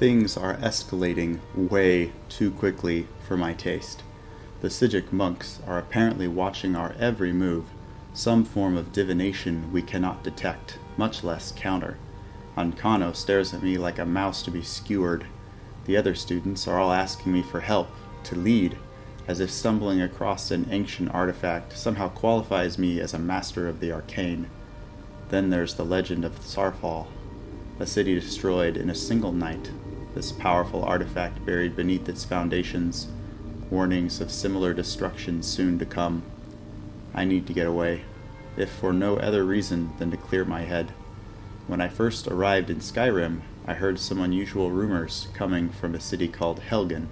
Things are escalating way too quickly for my taste. The Sijic monks are apparently watching our every move, some form of divination we cannot detect, much less counter. Ancano stares at me like a mouse to be skewered. The other students are all asking me for help, to lead, as if stumbling across an ancient artifact somehow qualifies me as a master of the arcane. Then there's the legend of Sarfall, a city destroyed in a single night, this powerful artifact buried beneath its foundations, warnings of similar destruction soon to come. I need to get away, if for no other reason than to clear my head. When I first arrived in Skyrim, I heard some unusual rumors coming from a city called Helgen.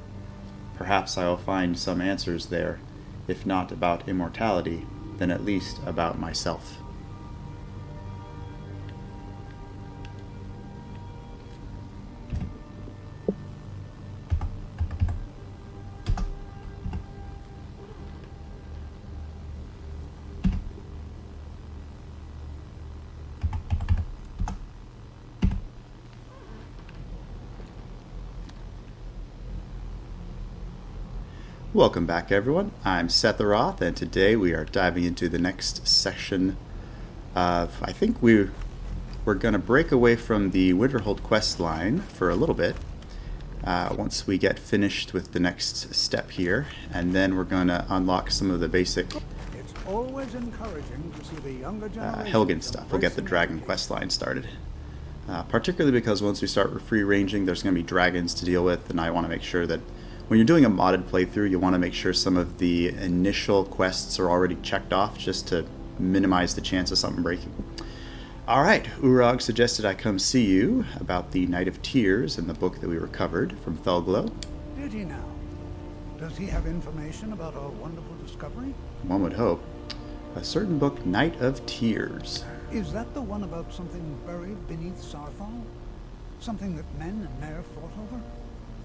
Perhaps I will find some answers there, if not about immortality, then at least about myself. Welcome back, everyone. I'm Setharoth, and today we are diving into the next section of, I think we're going to break away from the Winterhold quest line for a little bit once we get finished with the next step here, and then we're going to unlock some of the basic It's always encouraging to see the younger Helgen stuff. We'll get the dragon quest line started. Particularly because once we start free ranging, there's going to be dragons to deal with, and I want to make sure that when you're doing a modded playthrough, you want to make sure some of the initial quests are already checked off just to minimize the chance of something breaking. Alright, Urag suggested I come see you about the Night of Tears in the book that we recovered from Thelglo. Did he now? Does he have information about our wonderful discovery? One would hope. A certain book, Night of Tears. Is that the one about something buried beneath Sarfall? Something that men and Mare fought over?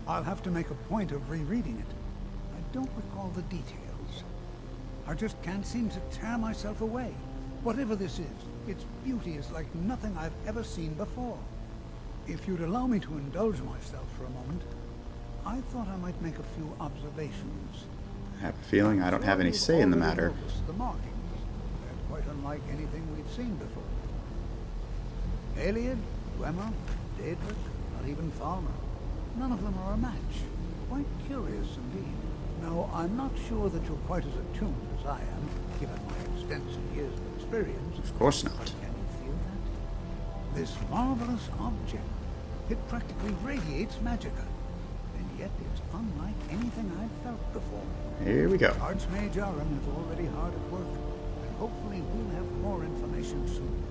I'll have to make a point of rereading it. I don't recall the details. I just can't seem to tear myself away. Whatever this is, its beauty is like nothing I've ever seen before. If you'd allow me to indulge myself for a moment, I thought I might make a few observations. I have a feeling I don't have any say in the matter. The markings. They're quite unlike anything we've seen before. Aliad, Dwemer, Daedric, not even Falmer. None of them are a match. Quite curious indeed. Now, I'm not sure that you're quite as attuned as I am, given my extensive years of experience. Of course not. Can you feel that? This marvelous object, it practically radiates magicka. And yet it's unlike anything I've felt before. Here we go. Archmage Aram is already hard at work, and hopefully we'll have more information soon.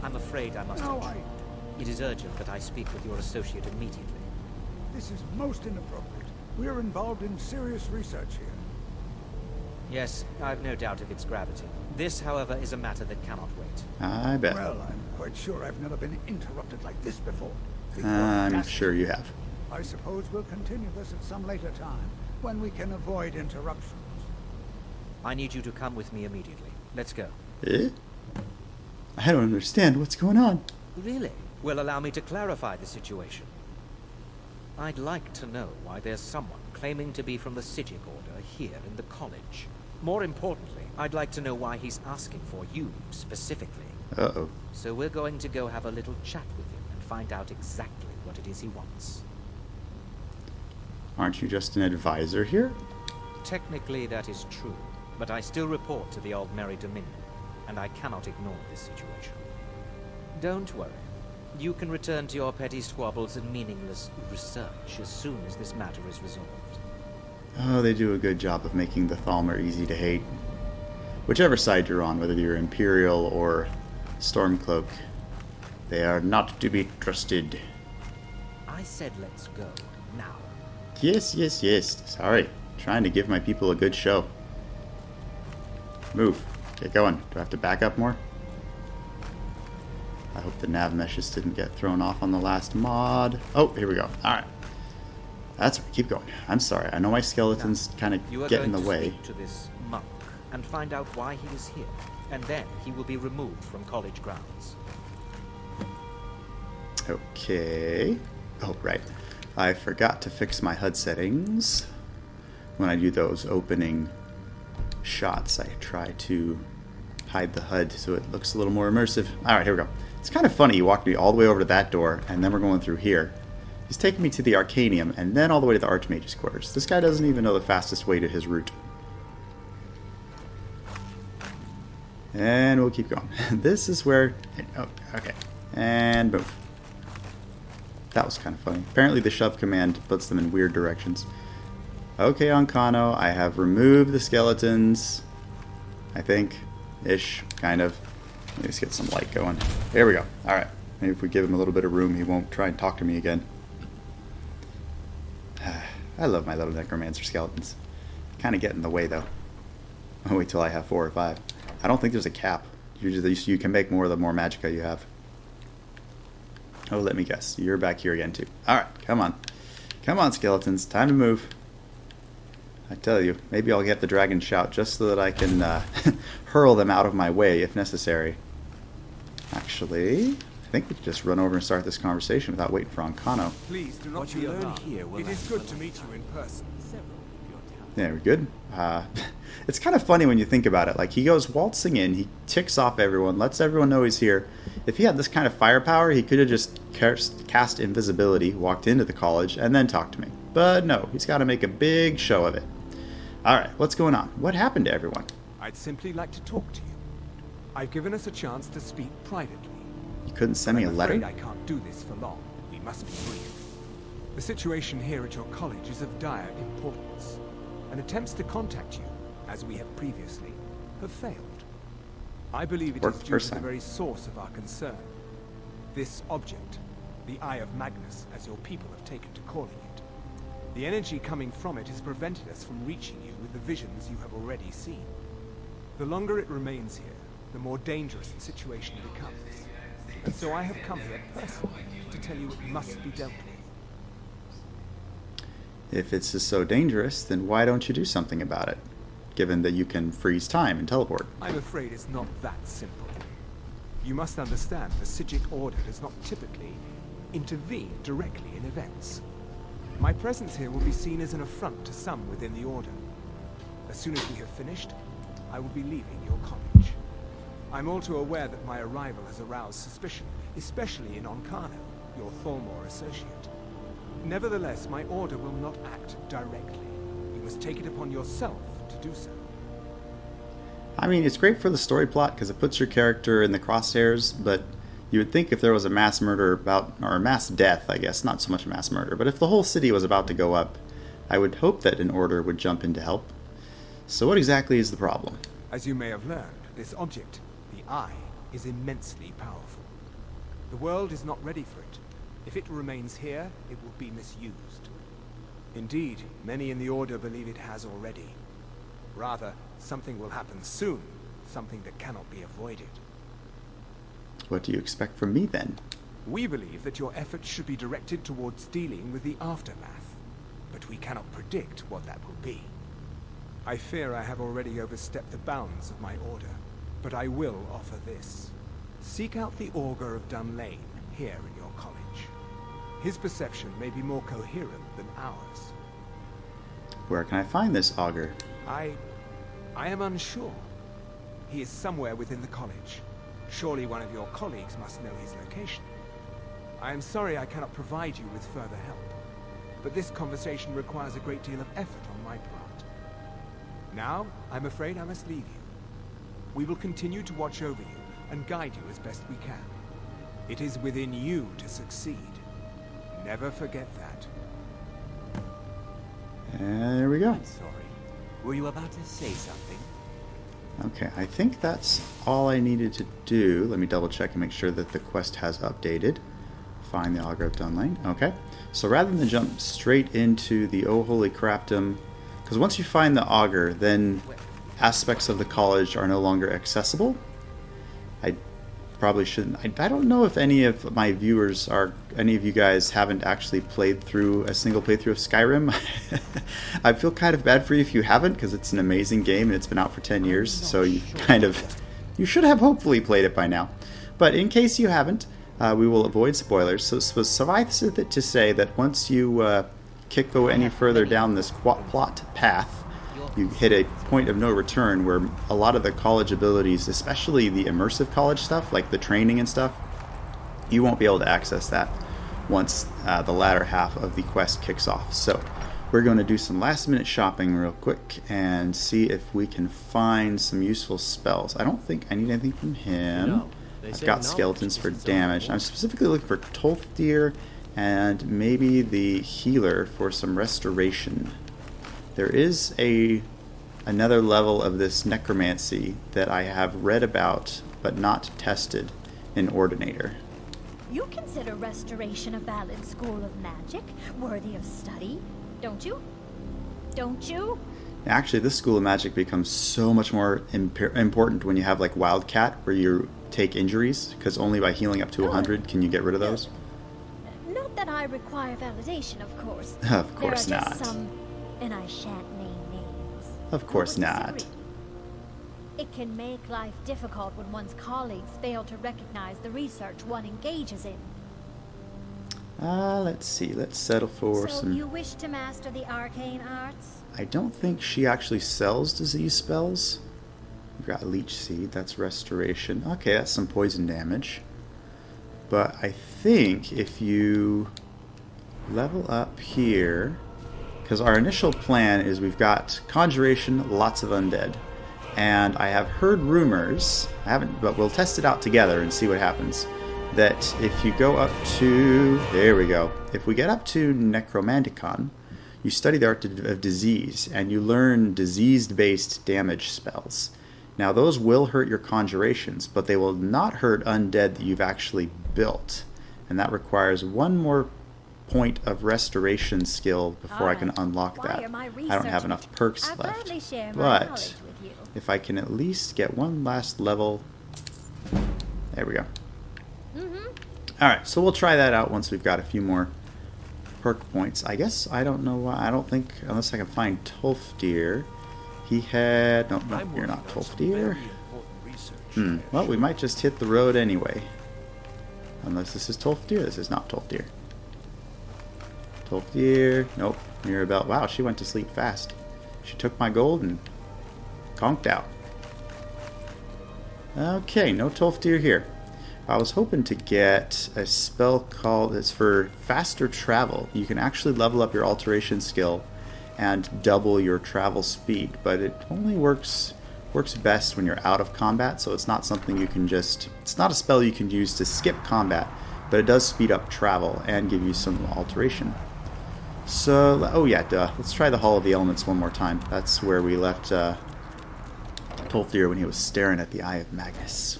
I'm afraid I must intrude. It is urgent that I speak with your associate immediately. This is most inappropriate. We're involved in serious research here. Yes, I've no doubt of its gravity. This, however, is a matter that cannot wait. I bet. Well, I'm quite sure I've never been interrupted like this before. I'm sure you have. I suppose we'll continue this at some later time, when we can avoid interruptions. I need you to come with me immediately. Let's go. Eh? I don't understand what's going on. Really? Well, allow me to clarify the situation. I'd like to know why there's someone claiming to be from the Sijic Order here in the college. More importantly, I'd like to know why he's asking for you, specifically. Uh-oh. So we're going to go have a little chat with him and find out exactly what it is he wants. Aren't you just an advisor here? Technically, that is true, but I still report to the Aldmeri Dominion, and I cannot ignore this situation. Don't worry. You can return to your petty squabbles and meaningless research as soon as this matter is resolved. Oh, they do a good job of making the Thalmor easy to hate. Whichever side you're on, whether you're Imperial or Stormcloak, they are not to be trusted. I said let's go, now. Yes, yes, yes. Sorry. Trying to give my people a good show. Move. Get going. Do I have to back up more? I hope the nav meshes didn't get thrown off on the last mod. Oh, here we go. Alright. That's right. Keep going. I'm sorry. I know my skeletons kind of get in the way. You are going to speak to this monk and find out why he is here, and then he will be removed from college grounds. Okay. Oh, right. I forgot to fix my HUD settings. When I do those opening shots, I try to hide the HUD so it looks a little more immersive. Alright, here we go. It's kind of funny. He walked me all the way over to that door, and then we're going through here. He's taking me to the Arcanium, and then all the way to the Archmage's quarters. This guy doesn't even know the fastest way to his route. And we'll keep going. This is where... Oh, okay. And boom. That was kind of funny. Apparently the shove command puts them in weird directions. Okay, on Kano, I have removed the skeletons. I think. Ish. Kind of. Let me just get some light going. There we go. Alright. Maybe if we give him a little bit of room, he won't try and talk to me again. I love my little Necromancer skeletons. Kind of get in the way, though. I'll wait till I have 4 or 5. I don't think there's a cap. You can make more the more magicka you have. Oh, let me guess. You're back here again, too. Alright, come on. Come on, skeletons. Time to move. I tell you, maybe I'll get the dragon shout just so that I can hurl them out of my way if necessary. Actually, I think we can just run over and start this conversation without waiting for Ancano. Please do not be alarmed. It is good to meet you in person. There, we good? It's kind of funny when you think about it. Like, he goes waltzing in, he ticks off everyone, lets everyone know he's here. If he had this kind of firepower, he could have just cast invisibility, walked into the college, and then talked to me. But no, he's got to make a big show of it. Alright, what's going on? What happened to everyone? I'd simply like to talk to you. I've given us a chance to speak privately. You couldn't send me a letter? I'm afraid I can't do this for long. We must be brief. The situation here at your college is of dire importance, and attempts to contact you, as we have previously, have failed. I believe it is due to the very source of our concern. This object, the Eye of Magnus, as your people have taken to calling it. The energy coming from it has prevented us from reaching you with the visions you have already seen. The longer it remains here, the more dangerous the situation becomes. And so I have come here personally to tell you it must be dealt with. If it's just so dangerous, then why don't you do something about it? Given that you can freeze time and teleport. I'm afraid it's not that simple. You must understand the Psijic Order does not typically intervene directly in events. My presence here will be seen as an affront to some within the Order. As soon as we have finished, I will be leaving your college. I'm all too aware that my arrival has aroused suspicion, especially in Ancano, your Thormore associate. Nevertheless, my order will not act directly. You must take it upon yourself to do so. I mean, it's great for the story plot because it puts your character in the crosshairs, but you would think if there was a mass murder about, or a mass death, I guess, not so much a mass murder, but if the whole city was about to go up, I would hope that an order would jump in to help. So what exactly is the problem? As you may have learned, this object, the Eye, is immensely powerful. The world is not ready for it. If it remains here, it will be misused. Indeed, many in the Order believe it has already. Rather, something will happen soon, something that cannot be avoided. What do you expect from me, then? We believe that your efforts should be directed towards dealing with the aftermath, but we cannot predict what that will be. I fear I have already overstepped the bounds of my order, but I will offer this. Seek out the Augur of Dunlane here in your college. His perception may be more coherent than ours. Where can I find this Augur? I am unsure. He is somewhere within the college. Surely one of your colleagues must know his location. I am sorry I cannot provide you with further help, but this conversation requires a great deal of effort on my part. Now, I'm afraid I must leave you. We will continue to watch over you and guide you as best we can. It is within you to succeed. Never forget that. And there we go. I'm sorry. Were you about to say something? Okay, I think that's all I needed to do. Let me double check and make sure that the quest has updated. Find the Augur of Dunlane. Okay, so rather than jump straight into the Oh Holy Crapdom, because once you find the Augur, then aspects of the college are no longer accessible. I probably shouldn't. I don't know if any of my viewers are, any of you guys haven't actually played through a single playthrough of Skyrim. I feel kind of bad for you if you haven't, because it's an amazing game and it's been out for 10 years, so you should have hopefully played it by now. But in case you haven't, we will avoid spoilers. So suffice it to say that once you go any further down this plot path, you hit a point of no return where a lot of the college abilities, especially the immersive college stuff, like the training and stuff, you won't be able to access that once the latter half of the quest kicks off. So we're going to do some last minute shopping real quick and see if we can find some useful spells. I don't think I need anything from him. No, I've got skeletons for damage. I'm specifically looking for Tolfdir and maybe the healer for some restoration. There is another level of this necromancy that I have read about but not tested in Ordinator. You consider restoration a valid school of magic, worthy of study, don't you? Don't you? Actually, this school of magic becomes so much more important when you have like Wildcat, where you take injuries, because only by healing up to 100 can you get rid of those. Not that I require validation, of course. Of course there are not. just some, and I shan't name names. Of course who would not. disagree. It can make life difficult when one's colleagues fail to recognize the research one engages in. Let's see. Let's settle for So some... you wish to master the arcane arts? I don't think she actually sells disease spells. We've got Leech Seed. That's restoration. Okay, that's some poison damage. But I think if you level up here... Because our initial plan is we've got Conjuration, lots of undead. And I have heard rumors, I haven't, but we'll test it out together and see what happens, that if you go up to, there we go, if we get up to Necromanticon, you study the art of disease, and you learn disease-based damage spells. Now those will hurt your conjurations, but they will not hurt undead that you've actually built. And that requires one more point of restoration skill before I can unlock that. I don't have enough perks left. But if I can at least get one last level... There we go. Alright, so we'll try that out once we've got a few more perk points. I guess, I don't know why, I don't think, unless I can find Tolfdir. He had... No, you're not Tolfdir. Well, we might just hit the road anyway. Unless this is Tolfdir. This is not Tolfdir. Tolfdir. Nope. Mirabelle. Wow, she went to sleep fast. She took my gold and conked out. Okay, no Tolfdir here. I was hoping to get a spell called, it's for faster travel. You can actually level up your alteration skill and double your travel speed, but it only works best when you're out of combat, so it's not something you can just, it's not a spell you can use to skip combat, but it does speed up travel and give you some alteration. So, oh yeah, duh. Let's try the Hall of the Elements one more time. That's where we left Tolfdir when he was staring at the Eye of Magnus.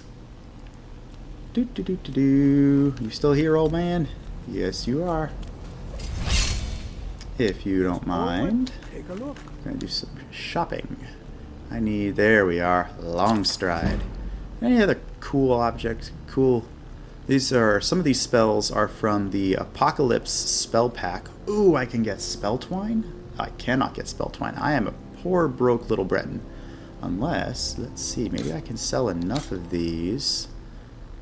You still here, old man? Yes, you are. If you don't mind. Take a look. I'm going to do some shopping. I need, there we are, Long Stride. Any other cool objects? Cool. These are, some of these spells are from the Apocalypse spell pack. Ooh, I can get Spell Twine? I cannot get Spell Twine. I am a poor, broke little Breton. Unless, let's see, maybe I can sell enough of these.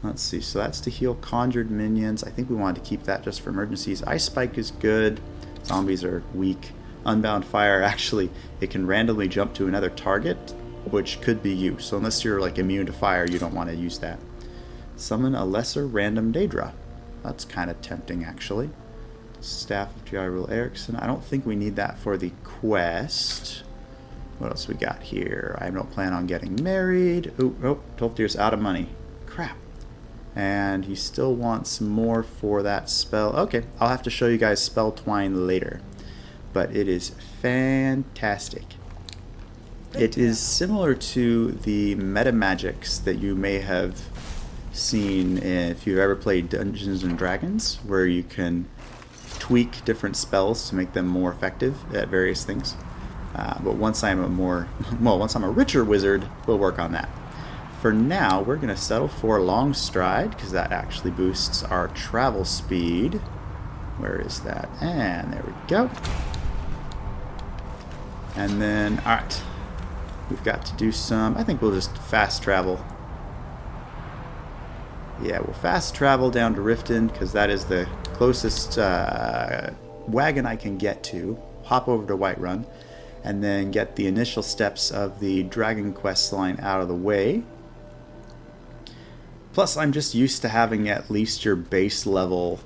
Let's see, so that's to heal conjured minions. I think we wanted to keep that just for emergencies. Ice Spike is good. Zombies are weak. Unbound Fire, actually, it can randomly jump to another target, which could be you. So unless you're like immune to fire, you don't want to use that. Summon a lesser random Daedra. That's kind of tempting, actually. Staff of Jairul Erickson. I don't think we need that for the quest. What else we got here? I don't plan on getting married. Oh, Tolfdir's out of money. Crap. And he still wants more for that spell. Okay, I'll have to show you guys Spell Twine later. But it is fantastic. It is similar to the meta magics that you may have seen if you've ever played Dungeons and Dragons, where you can tweak different spells to make them more effective at various things. But once I'm a richer wizard, we'll work on that. For now, we're going to settle for Long Stride, because that actually boosts our travel speed. Where is that? And there we go. And then, alright, we've got to do some, I think we'll just fast travel. Yeah, we'll fast travel down to Riften, because that is the closest wagon I can get to. Hop over to Whiterun, and then get the initial steps of the Dragon Quest line out of the way. Plus, I'm just used to having at least your base level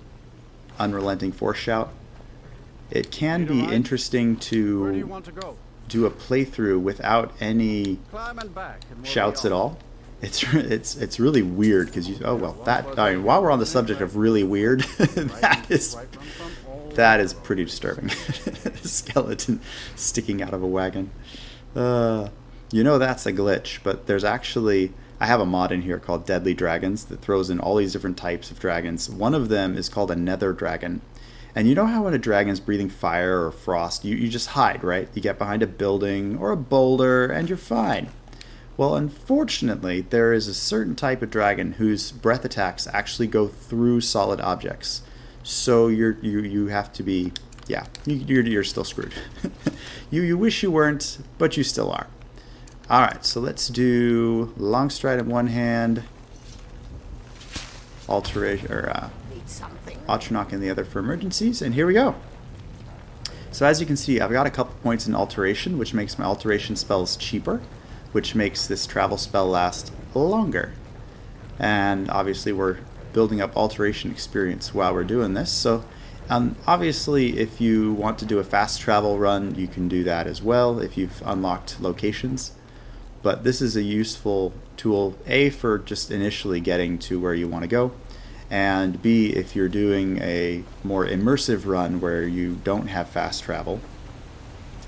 Unrelenting Force Shout. It can be interesting to do a playthrough without any shouts at all. It's really weird because you while we're on the subject of really weird, that is pretty disturbing. The skeleton sticking out of a wagon. You know that's a glitch, but there's actually, I have a mod in here called Deadly Dragons that throws in all these different types of dragons. One of them is called a nether dragon. And you know how when a dragon's breathing fire or frost, you just hide, right? You get behind a building or a boulder and you're fine. Well, unfortunately, there is a certain type of dragon whose breath attacks actually go through solid objects. So you have to be, yeah, you're still screwed. you wish you weren't, but you still are. All right, so let's do long stride in one hand, alteration or Atronach in the other for emergencies, and here we go. So as you can see, I've got a couple points in alteration, which makes my alteration spells cheaper, which makes this travel spell last longer. And obviously we're building up alteration experience while we're doing this. So obviously if you want to do a fast travel run, you can do that as well if you've unlocked locations. But this is a useful tool, A, for just initially getting to where you want to go, and B, if you're doing a more immersive run where you don't have fast travel.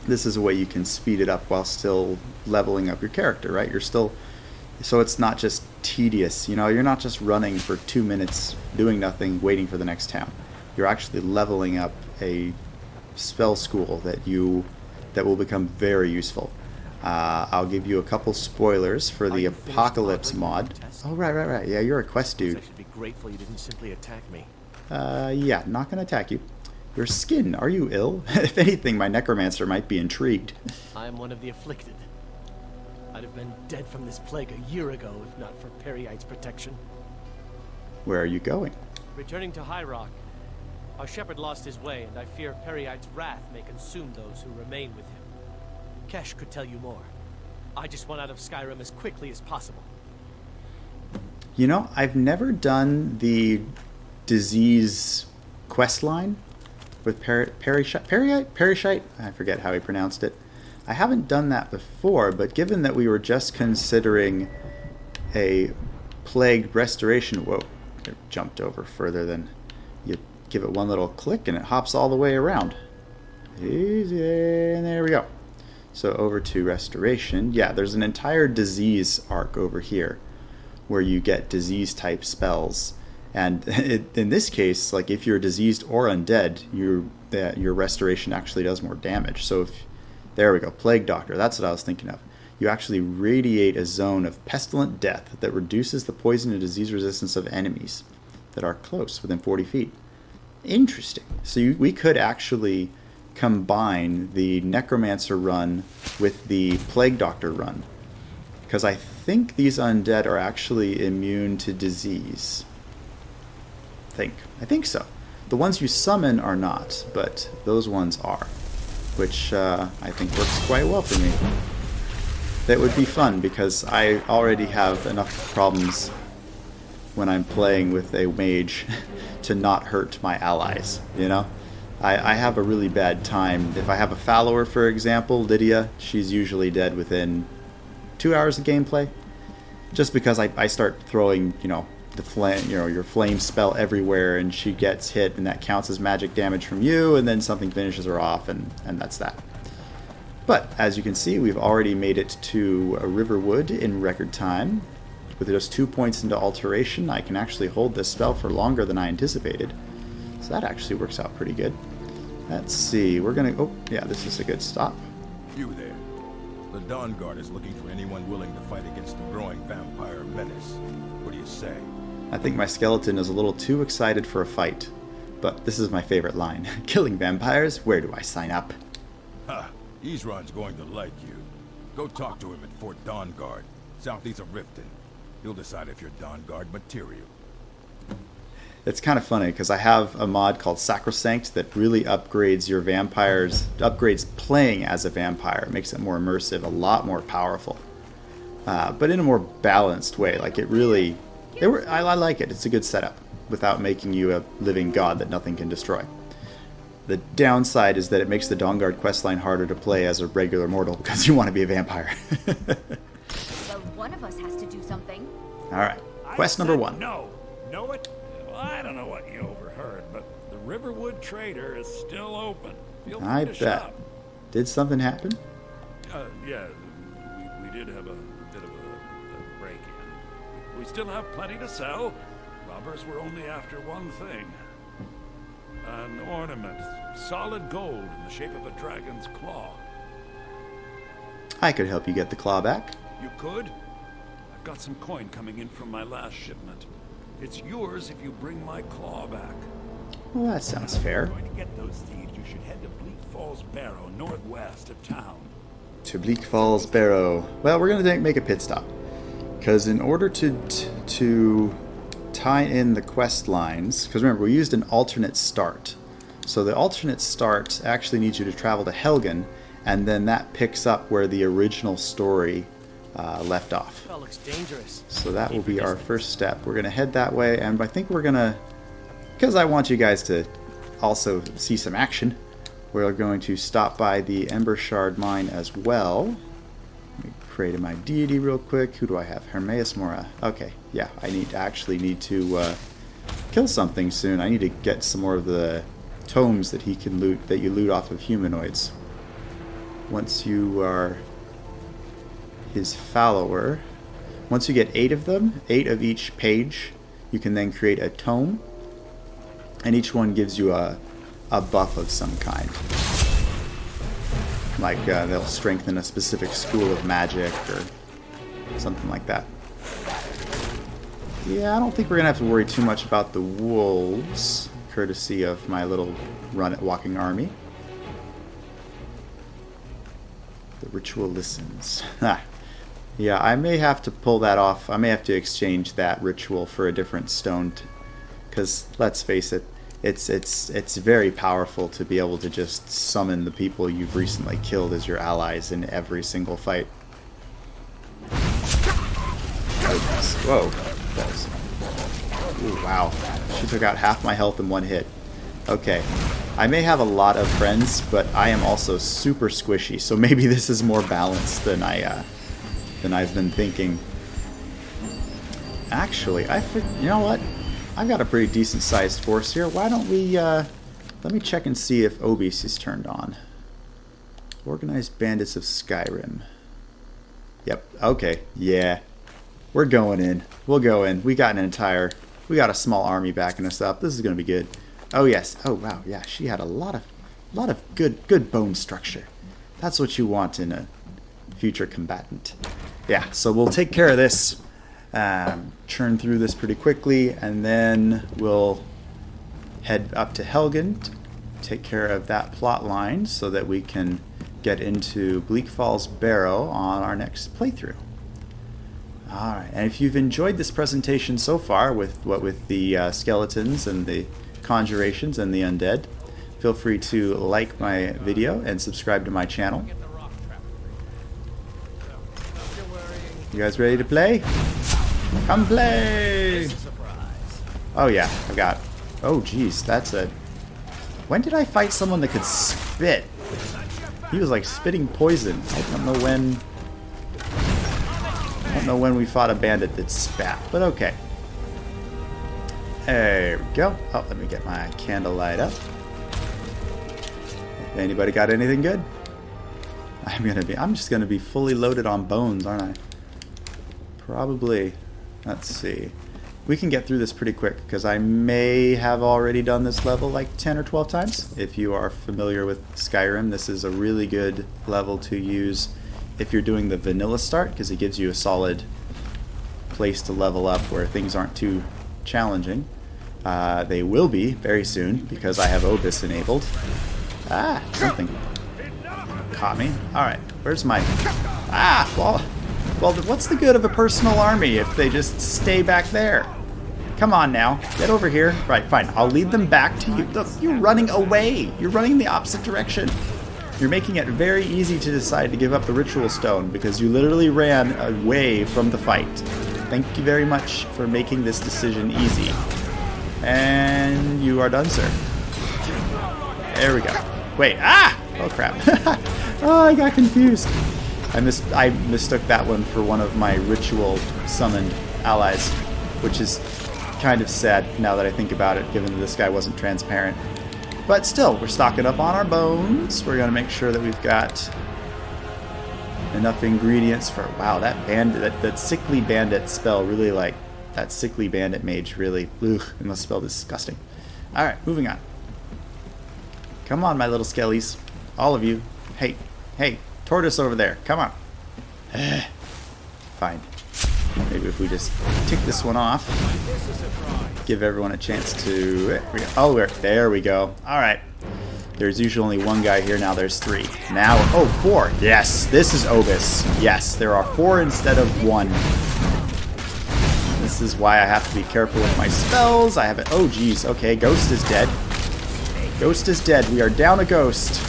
This is a way you can speed it up while still leveling up your character, right? You're still, so it's not just tedious, you know, you're not just running for 2 minutes doing nothing waiting for the next town. You're actually leveling up a spell school that will become very useful. I'll give you a couple spoilers for the Apocalypse mod. Oh, right. Yeah, you're a quest dude. I should be grateful you didn't simply attack me. Yeah, not gonna attack you. Your skin, are you ill? If anything, my Necromancer might be intrigued. I am one of the afflicted. I'd have been dead from this plague a year ago if not for Perryite's protection. Where are you going? Returning to High Rock. Our shepherd lost his way, and I fear Perryite's wrath may consume those who remain with him. Kesh could tell you more. I just want out of Skyrim as quickly as possible. You know, I've never done the disease quest line with Perryshite? I forget how he pronounced it. I haven't done that before, but given that we were just considering a plague restoration, whoa, it jumped over further than you give it one little click and it hops all the way around. Easy, and there we go. So over to restoration. Yeah, there's an entire disease arc over here where you get disease type spells. And in this case, like if you're diseased or undead, your restoration actually does more damage. So there we go, Plague Doctor, that's what I was thinking of. You actually radiate a zone of pestilent death that reduces the poison and disease resistance of enemies that are close, within 40 feet. Interesting. So we could actually combine the Necromancer run with the Plague Doctor run, because I think these undead are actually immune to disease. I think so. The ones you summon are not, but those ones are, which I think works quite well for me. That would be fun because I already have enough problems when I'm playing with a mage to not hurt my allies, you know? I have a really bad time. If I have a follower, for example, Lydia, she's usually dead within 2 hours of gameplay, just because I start throwing, you know, the flame, you know, your flame spell everywhere, and she gets hit, and that counts as magic damage from you, and then something finishes her off, and that's that. But as you can see, we've already made it to Riverwood in record time. With just 2 points into alteration, I can actually hold this spell for longer than I anticipated. So that actually works out pretty good. Let's see, we're gonna, oh yeah, this is a good stop. You there. The Dawnguard is looking for anyone willing to fight against the growing vampire menace. What do you say? I think my skeleton is a little too excited for a fight. But this is my favorite line. Killing vampires? Where do I sign up? Ha! Isran's going to like you. Go talk to him at Fort Dawnguard, southeast of Riften. He'll decide if you're Dawnguard material. It's kind of funny because I have a mod called Sacrosanct that really upgrades your vampires, upgrades playing as a vampire, makes it more immersive, a lot more powerful, but in a more balanced way. Like it really, I like it. It's a good setup without making you a living god that nothing can destroy. The downside is that it makes the Dawnguard questline harder to play as a regular mortal because you want to be a vampire. Well, one of us has to do something. All right, quest number 1. No. Know it? Well, I don't know what you overheard, but the Riverwood Trader is still open. Feel free I to bet. shop. Did something happen? Yeah, we did have a bit of a break-in. We still have plenty to sell. Robbers were only after one thing. An ornament, solid gold in the shape of a dragon's claw. I could help you get the claw back. You could? I've got some coin coming in from my last shipment. It's yours if you bring my claw back. Well, that sounds fair. If you're going to get those thieves, you should head to Bleak Falls Barrow, northwest of town. To Bleak Falls Barrow. Well, we're going to make a pit stop. Because in order to tie in the quest lines, because remember, we used an alternate start. So the alternate start actually needs you to travel to Helgen, and then that picks up where the original story left off. That looks dangerous. So that will be our first step. We're going to head that way, and I think we're going to, because I want you guys to also see some action, we're going to stop by the Embershard Mine as well. Let me create my deity real quick. Who do I have? Hermaeus Mora. Okay, yeah, I actually need to kill something soon. I need to get some more of the tomes that he can loot, that you loot off of humanoids. Once you are his follower, once you get 8 of them, 8 of each page, you can then create a tome, and each one gives you a buff of some kind. Like they'll strengthen a specific school of magic or something like that. Yeah, I don't think we're gonna have to worry too much about the wolves, courtesy of my little walking army. The ritual listens. Yeah, I may have to pull that off. I may have to exchange that ritual for a different stone, because let's face it, it's very powerful to be able to just summon the people you've recently killed as your allies in every single fight. Whoa. That was, ooh, wow. She took out half my health in one hit. Okay. I may have a lot of friends, but I am also super squishy, so maybe this is more balanced than I've been thinking. Actually, you know what? I've got a pretty decent sized force here. Why don't we, let me check and see if OBIS is turned on. Organized Bandits of Skyrim. Yep, okay, yeah. We're going in. We'll go in. We got a small army backing us up. This is gonna be good. Oh yes, oh wow, yeah, she had a lot of good bone structure. That's what you want in a future combatant. Yeah, so we'll take care of this. Churn through this pretty quickly, and then we'll head up to Helgen, take care of that plot line so that we can get into Bleak Falls Barrow on our next playthrough. Alright, and if you've enjoyed this presentation so far with the skeletons and the conjurations and the undead, feel free to like my video and subscribe to my channel. You guys ready to play? Come play! Oh yeah, I've got... Oh geez, that's a... When did I fight someone that could spit? He was like spitting poison. I don't know when we fought a bandit that spat, but okay. There we go. Oh, let me get my candlelight up. Anybody got anything good? I'm just gonna be fully loaded on bones, aren't I? Probably. Let's see. We can get through this pretty quick because I may have already done this level like 10 or 12 times. If you are familiar with Skyrim, this is a really good level to use if you're doing the vanilla start, because it gives you a solid place to level up where things aren't too challenging. They will be very soon because I have OBIS enabled. Ah, something caught me. Alright, where's my... Ah, well, what's the good of a personal army if they just stay back there? Come on now. Get over here. Right, fine. I'll lead them back to you. Look, you're running away. You're running the opposite direction. You're making it very easy to decide to give up the ritual stone because you literally ran away from the fight. Thank you very much for making this decision easy. And you are done, sir. There we go. Wait, ah! Oh crap. Oh, I got confused. I mistook that one for one of my ritual summoned allies, which is kind of sad now that I think about it, given that this guy wasn't transparent. But still, we're stocking up on our bones. We're going to make sure that we've got enough ingredients for... Wow, that sickly bandit spell really, like... That sickly bandit mage really... Ugh, it must spell disgusting. Alright, moving on. Come on, my little skellies. All of you. Hey, tortoise over there. Come on. Fine. Maybe if we just tick this one off. Give everyone a chance to... there we go. Alright. There's usually only one guy here. Now there's 3. Now... Oh, 4. Yes, this is OBIS. Yes, there are 4 instead of 1. This is why I have to be careful with my spells. I have it... Oh, geez. Okay, Ghost is dead. Ghost is dead. We are down a Ghost.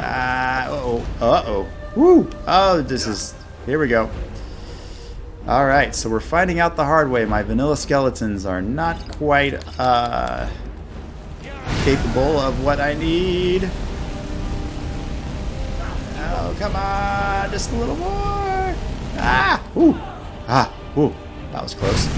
Uh-oh. Woo! Oh, this is... Here we go. Alright, so we're finding out the hard way. My vanilla skeletons are not quite capable of what I need. Oh, come on! Just a little more! Ah! Ooh! Ah! Ooh! That was close.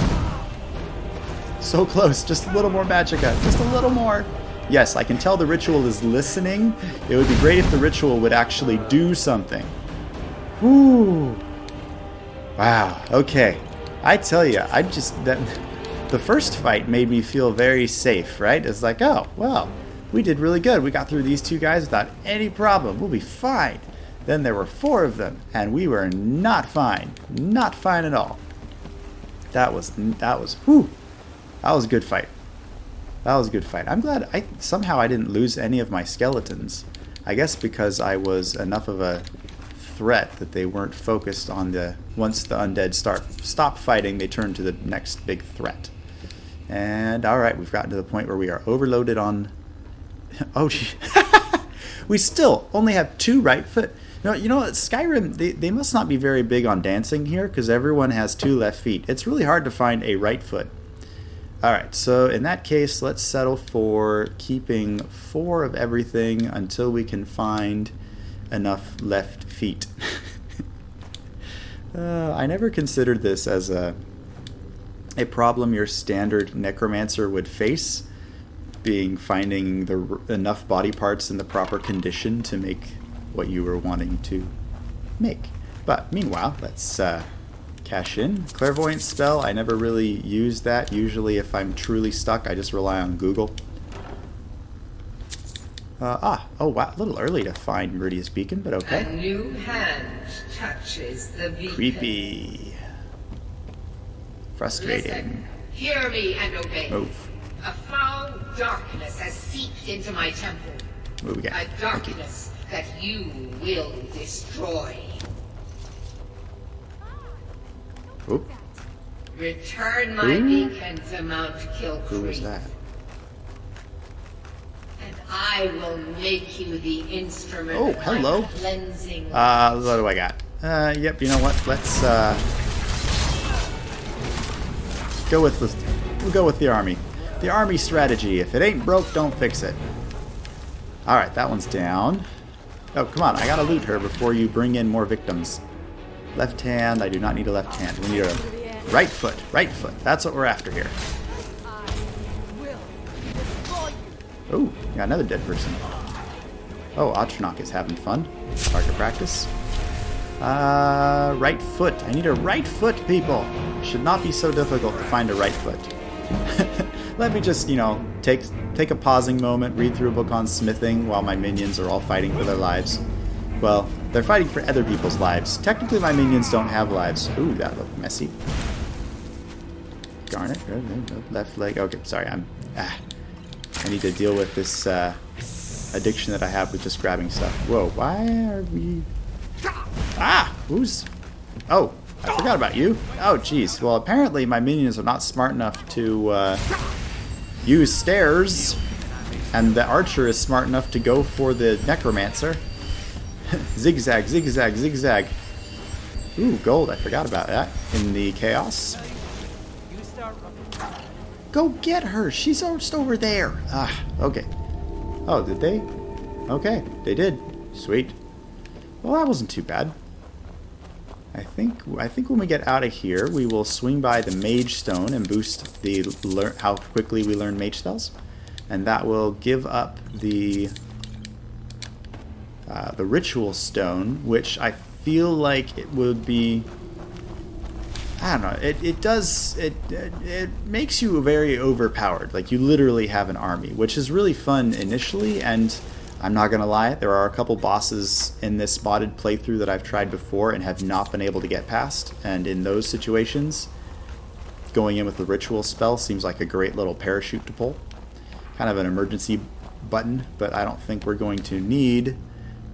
So close. Just a little more magicka. Just a little more. Yes, I can tell the ritual is listening. It would be great if the ritual would actually do something. Whew! Wow, okay. I tell you, the first fight made me feel very safe, right? It's like, oh, well, we did really good. We got through these 2 guys without any problem. We'll be fine. Then there were 4 of them, and we were not fine. Not fine at all. That was, whew. That was a good fight. That was a good fight. I'm glad somehow I didn't lose any of my skeletons. I guess because I was enough of a threat that they weren't focused on the... Once the undead stop fighting, they turn to the next big threat. And alright, we've gotten to the point where we are overloaded on... Oh, gee. We still only have 2 right foot. No, you know what? Skyrim, they must not be very big on dancing here because everyone has 2 left feet. It's really hard to find a right foot. Alright, so in that case, let's settle for keeping 4 of everything until we can find enough left feet. I never considered this as a problem your standard Necromancer would face, being finding enough body parts in the proper condition to make what you were wanting to make. But meanwhile, let's cash in. Clairvoyance spell, I never really use that. Usually if I'm truly stuck, I just rely on Google. Oh wow, a little early to find Meridia's beacon, but okay. A new hand touches the beacon. Creepy. Frustrating. Listen, hear me and obey. Move. A foul darkness has seeped into my temple. What we got? A darkness that you will destroy. Oop. Return my beacon to Mount Kill Creek. Who was that? And I will make you the instrument Oh, hello. of cleansing. What do I got? Yep, you know what? Let's go with we'll go with the army. The army strategy. If it ain't broke, don't fix it. Alright, that one's down. Oh, come on, I gotta loot her before you bring in more victims. Left hand, I do not need a left hand. We need a right foot. Right foot. That's what we're after here. Oh, got another dead person. Oh, Atronach is having fun. Hard to practice. Right foot. I need a right foot, people. Should not be so difficult to find a right foot. Let me just, you know, take a pausing moment, read through a book on smithing while my minions are all fighting for their lives. Well, they're fighting for other people's lives. Technically, my minions don't have lives. Ooh, that looked messy. Darn it. Left leg. Okay, sorry. I need to deal with this addiction that I have with just grabbing stuff. Whoa, why are we... Ah! Who's... Oh, I forgot about you. Oh, jeez. Well, apparently my minions are not smart enough to use stairs, and the archer is smart enough to go for the Necromancer. Zigzag, zigzag, zigzag. Ooh, gold. I forgot about that in the chaos. Go get her. She's just over there. Ah, okay. Oh, did they? Okay, they did. Sweet. Well, that wasn't too bad. I think when we get out of here, we will swing by the Mage Stone and boost the how quickly we learn mage spells, and that will give up the Ritual Stone, which I feel like it would be. I don't know. It makes you very overpowered. Like you literally have an army, which is really fun initially, and I'm not gonna lie, there are a couple bosses in this modded playthrough that I've tried before and have not been able to get past, and in those situations, going in with the ritual spell seems like a great little parachute to pull. Kind of an emergency button, but I don't think we're going to need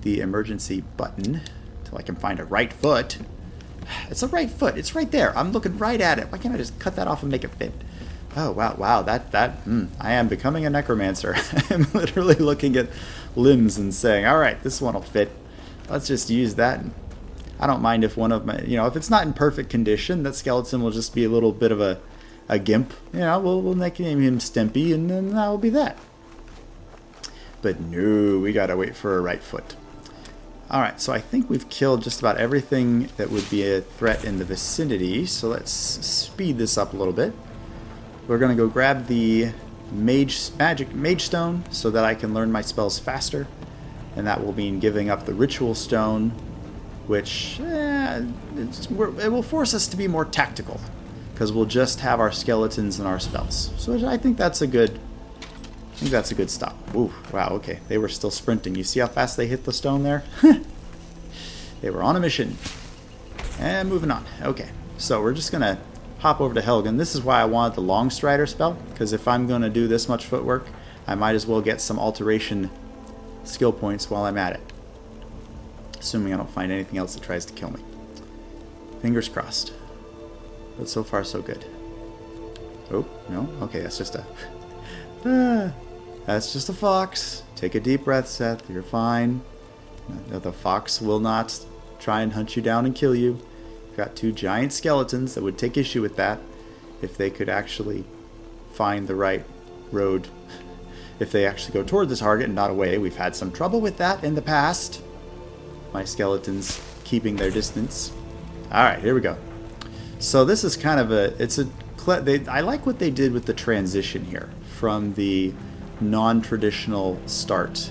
the emergency button until I can find a right foot. It's a right foot, it's right there. I'm looking right at it. Why can't I just cut that off and make it fit? Oh, wow, I am becoming a necromancer. I'm literally looking at limbs and saying, all right, this one will fit. Let's just use that. I don't mind if one of my, if it's not in perfect condition, that skeleton will just be a little bit of a gimp. We'll nickname him Stimpy, and then that will be that. But no, we gotta wait for a right foot. All right, so I think we've killed just about everything that would be a threat in the vicinity, so let's speed this up a little bit. We're going to go grab the magic mage stone so that I can learn my spells faster, and that will mean giving up the ritual stone, which it will force us to be more tactical because we'll just have our skeletons and our spells. So I think that's a good stop. Ooh, wow, okay. They were still sprinting. You see how fast they hit the stone there? They were on a mission. And moving on. Okay, so we're just going to hop over to Helgen. This is why I wanted the Long Strider spell, because if I'm going to do this much footwork, I might as well get some Alteration skill points while I'm at it. Assuming I don't find anything else that tries to kill me. Fingers crossed. But so far, so good. Oh, no? Okay, that's just a... that's just a fox. Take a deep breath, Seth. You're fine. The fox will not try and hunt you down and kill you. You've got two giant skeletons that would take issue with that if they could actually find the right road. If they actually go toward the target and not away. We've had some trouble with that in the past. My skeletons keeping their distance. Alright, here we go. So this is kind of I like what they did with the transition here from the non-traditional start.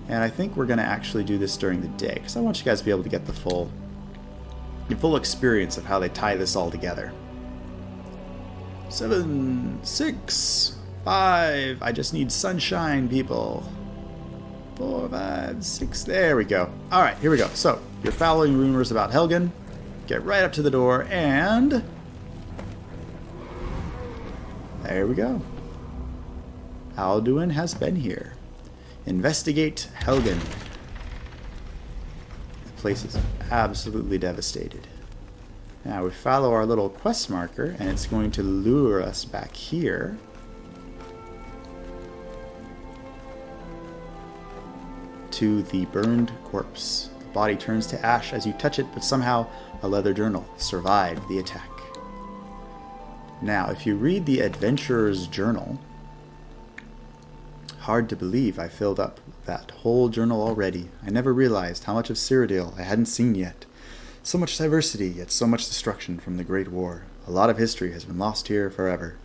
And I think we're going to actually do this during the day, because I want you guys to be able to get the full experience of how they tie this all together. 7, 6, 5. I just need sunshine, people. 4, 5, 6. There we go. All right, here we go. So you're following rumors about Helgen. Get right up to the door, and there we go. Alduin has been here. Investigate Helgen. The place is absolutely devastated. Now we follow our little quest marker, and it's going to lure us back here. To the burned corpse. The body turns to ash as you touch it, but somehow a leather journal survived the attack. Now, if you read the adventurer's journal, hard to believe I filled up that whole journal already. I never realized how much of Cyrodiil I hadn't seen yet. So much diversity, yet so much destruction from the Great War. A lot of history has been lost here forever.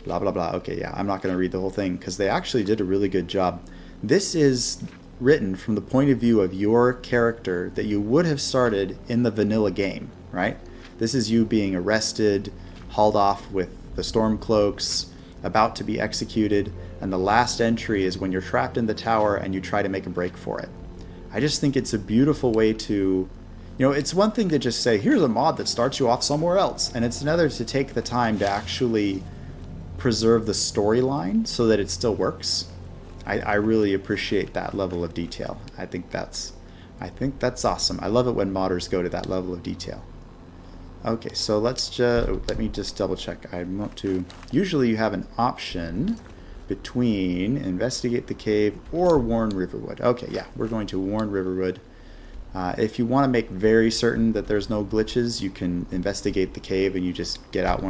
Blah, blah, blah. Okay, yeah, I'm not going to read the whole thing, because they actually did a really good job. This is written from the point of view of your character that you would have started in the vanilla game, right? This is you being arrested, hauled off with the Stormcloaks, about to be executed, and the last entry is when you're trapped in the tower and you try to make a break for it. I just think it's a beautiful way to... it's one thing to just say, here's a mod that starts you off somewhere else, and it's another to take the time to actually preserve the storyline so that it still works. I really appreciate that level of detail. I think that's awesome. I love it when modders go to that level of detail. Okay, so let me just double check. I want to. Usually, you have an option between investigate the cave or warn Riverwood. Okay, yeah, we're going to warn Riverwood. If you want to make very certain that there's no glitches, you can investigate the cave and you just get out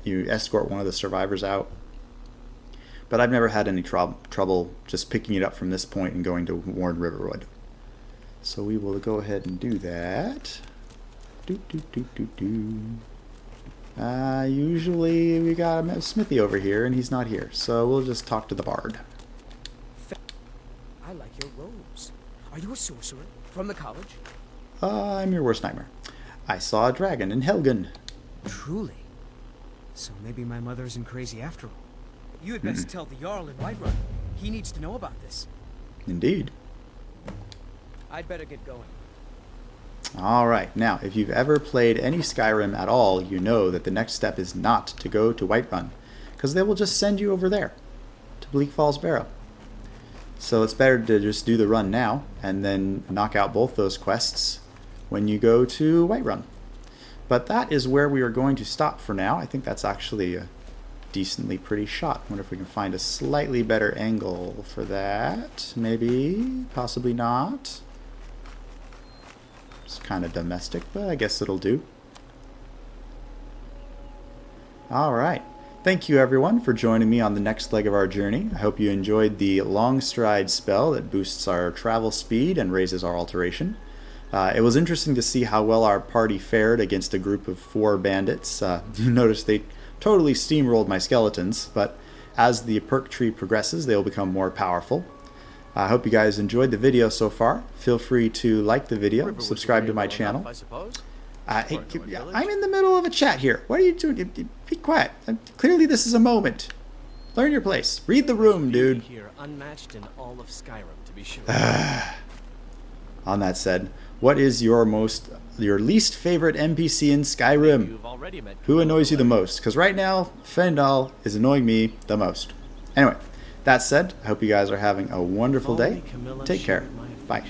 you escort one of the survivors out. But I've never had any trouble just picking it up from this point and going to warn Riverwood. So we will go ahead and do that. Usually we got a Smithy over here and he's not here, so we'll just talk to the bard. I like your robes. Are you a sorcerer from the college? I'm your worst nightmare. I saw a dragon in Helgen. Truly? So maybe my mother isn't crazy after all. You had best tell the Jarl in Whiterun. He needs to know about this. Indeed. I'd better get going. Alright, now, if you've ever played any Skyrim at all, you know that the next step is not to go to Whiterun, because they will just send you over there, to Bleak Falls Barrow. So it's better to just do the run now, and then knock out both those quests when you go to Whiterun. But that is where we are going to stop for now. I think that's actually a decently pretty shot. I wonder if we can find a slightly better angle for that. Maybe, possibly not. It's kind of domestic, but I guess it'll do. Alright. Thank you everyone for joining me on the next leg of our journey. I hope you enjoyed the long stride spell that boosts our travel speed and raises our alteration. It was interesting to see how well our party fared against a group of 4 bandits. You notice they totally steamrolled my skeletons, but as the perk tree progresses, they will become more powerful. I hope you guys enjoyed the video so far. Feel free to like the video, subscribe to my channel. Hey, I'm in the middle of a chat here. What are you doing? Be quiet. Clearly this is a moment. Learn your place. Read the room, dude. Here, unmatched in all of Skyrim, to be sure. On that said, what is your least favorite NPC in Skyrim? Who annoys you the most? Because right now, Fendal is annoying me the most. Anyway, that said, I hope you guys are having a wonderful day. Take care. Bye.